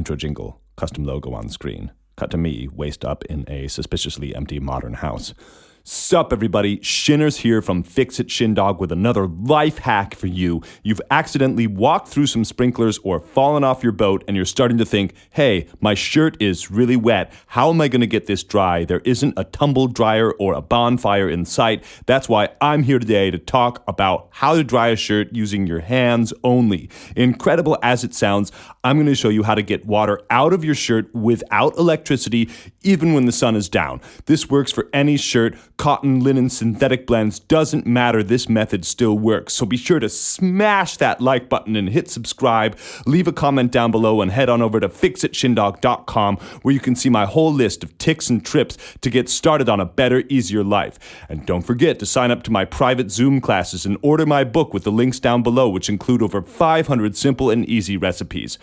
Intro jingle, custom logo on screen. Cut to me, waist up in a suspiciously empty modern house. Sup everybody, Shinners here from Fix-It Shindog with another life hack for you. You've accidentally walked through some sprinklers or fallen off your boat and you're starting to think, hey, my shirt is really wet. How am I going to get this dry? There isn't a tumble dryer or a bonfire in sight. That's why I'm here today to talk about how to dry a shirt using your hands only. Incredible as it sounds, I'm going to show you how to get water out of your shirt without electricity, even when the sun is down. This works for any shirt. Cotton, linen, synthetic blends, doesn't matter, this method still works. So be sure to smash that like button and hit subscribe, leave a comment down below, and head on over to fixitshindog.com where you can see my whole list of tips and trips to get started on a better, easier life. And don't forget to sign up to my private Zoom classes and order my book with the links down below, which include over 500 simple and easy recipes.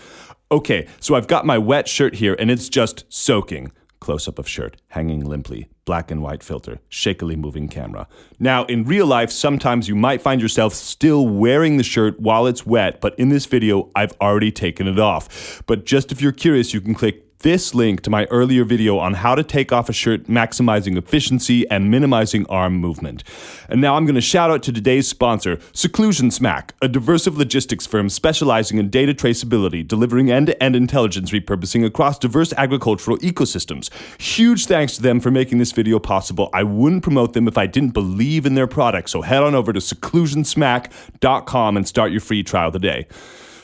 Okay, so I've got my wet shirt here and it's just soaking. Close-up of shirt, hanging limply, black and white filter, shakily moving camera. Now, in real life, sometimes you might find yourself still wearing the shirt while it's wet, but in this video, I've already taken it off. But just if you're curious, you can click this link to my earlier video on how to take off a shirt, maximizing efficiency and minimizing arm movement. And now I'm going to shout out to today's sponsor, Seclusion Smack, a diversive logistics firm specializing in data traceability, delivering end-to-end intelligence repurposing across diverse agricultural ecosystems. Huge thanks to them for making this video possible. I wouldn't promote them if I didn't believe in their product, so head on over to seclusionsmack.com and start your free trial today.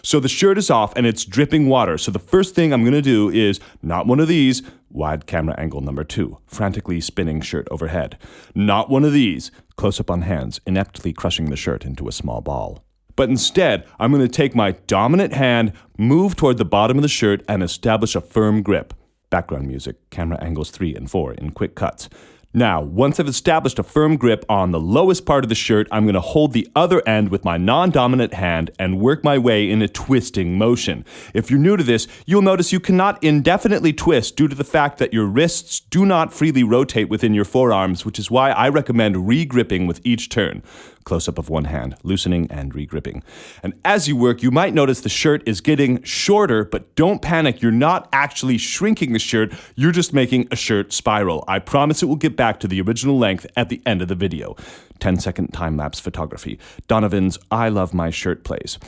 So the shirt is off and it's dripping water. So the first thing I'm going to do is, not one of these, wide camera angle number 2, frantically spinning shirt overhead. Not one of these, close up on hands, ineptly crushing the shirt into a small ball. But instead, I'm going to take my dominant hand, move toward the bottom of the shirt, and establish a firm grip. Background music, camera angles 3 and 4 in quick cuts. Now, once I've established a firm grip on the lowest part of the shirt, I'm going to hold the other end with my non-dominant hand and work my way in a twisting motion. If you're new to this, you'll notice you cannot indefinitely twist due to the fact that your wrists do not freely rotate within your forearms, which is why I recommend re-gripping with each turn. Close-up of one hand, loosening and re-gripping. And as you work, you might notice the shirt is getting shorter, but don't panic. You're not actually shrinking the shirt. You're just making a shirt spiral. I promise it will get back to the original length at the end of the video. 10-second time-lapse photography. Donovan's I Love My Shirt plays.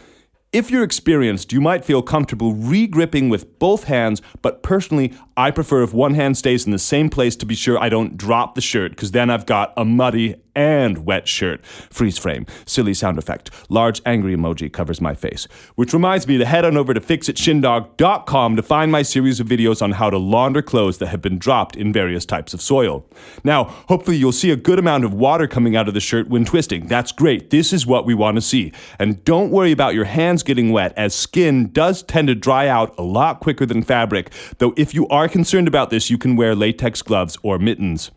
If you're experienced, you might feel comfortable re-gripping with both hands, but personally, I prefer if one hand stays in the same place to be sure I don't drop the shirt, because then I've got a muddy and wet shirt. Freeze frame, silly sound effect, large angry emoji covers my face. Which reminds me to head on over to fixitshindog.com to find my series of videos on how to launder clothes that have been dropped in various types of soil. Now, hopefully you'll see a good amount of water coming out of the shirt when twisting. That's great. This is what we want to see. And don't worry about your hands getting wet, as skin does tend to dry out a lot quicker than fabric, though if you are concerned about this, you can wear latex gloves or mittens.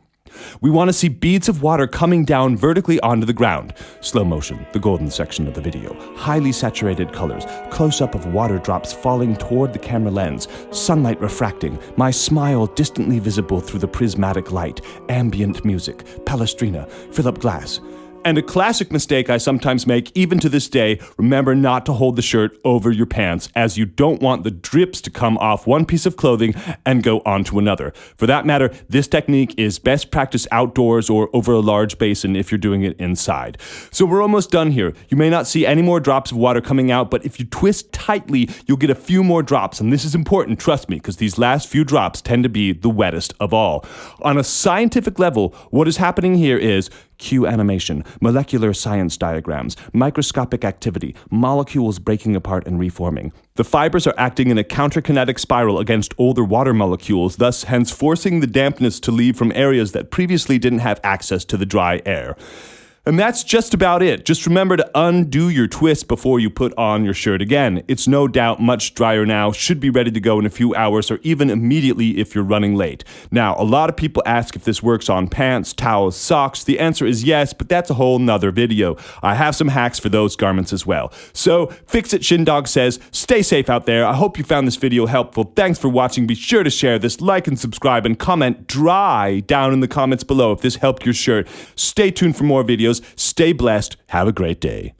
We want to see beads of water coming down vertically onto the ground. Slow motion, the golden section of the video. Highly saturated colors. Close-up of water drops falling toward the camera lens. Sunlight refracting. My smile distantly visible through the prismatic light. Ambient music. Palestrina. Philip Glass. And a classic mistake I sometimes make, even to this day, remember not to hold the shirt over your pants, as you don't want the drips to come off one piece of clothing and go onto another. For that matter, this technique is best practiced outdoors or over a large basin if you're doing it inside. So we're almost done here. You may not see any more drops of water coming out, but if you twist tightly, you'll get a few more drops. And this is important, trust me, because these last few drops tend to be the wettest of all. On a scientific level, what is happening here is cue animation, molecular science diagrams, microscopic activity, molecules breaking apart and reforming. The fibers are acting in a counterkinetic spiral against older water molecules, thus hence forcing the dampness to leave from areas that previously didn't have access to the dry air. And that's just about it. Just remember to undo your twist before you put on your shirt again. It's no doubt much drier now, should be ready to go in a few hours or even immediately if you're running late. Now, a lot of people ask if this works on pants, towels, socks. The answer is yes, but that's a whole nother video. I have some hacks for those garments as well. So, Fix-It Shindog says, stay safe out there. I hope you found this video helpful. Thanks for watching. Be sure to share this, like and subscribe, and comment dry down in the comments below if this helped your shirt. Stay tuned for more videos. Stay blessed. Have a great day.